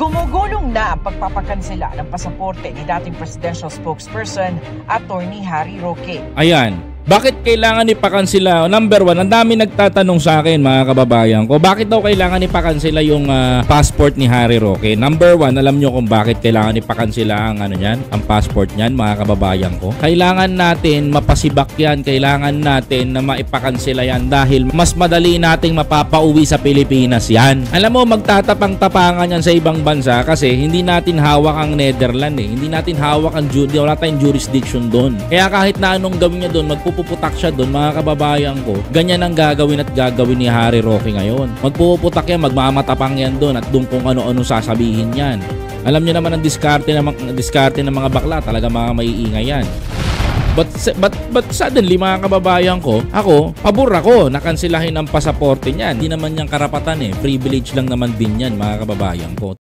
Gumugulong na ang pagpapakansela ng pasaporte ni dating presidential spokesperson, Attorney Harry Roque. Ayan. Bakit kailangan ipakansela? Number one, ang dami nagtatanong sa akin mga kababayan ko, bakit daw kailangan ipakansela yung passport ni Harry Roque? Number one, alam nyo kung bakit kailangan ipakansela ang ang passport niyan mga kababayan ko? Kailangan natin mapasibak yan, kailangan natin na maipakansela yan dahil mas madali nating mapapauwi sa Pilipinas yan. Alam mo, magtatapang-tapangan yan sa ibang bansa kasi hindi natin hawak ang Netherlands hindi natin hawak ang wala tayong jurisdiction doon. Kaya kahit na anong gawin niya doon, magpuputak siya doon mga kababayan ko. Ganyan ang gagawin ni Harry Roque ngayon. Magpuputak yan, magmamatapang yan doon at doon kung ano-ano sasabihin yan. Alam niyo naman ang diskarte ng mga bakla, talaga mga maiingay yan. But suddenly mga kababayan ko, pabor ako na kansilahin ang pasaporte niyan. Hindi naman niyang karapatan privilege lang naman din yan mga kababayan ko.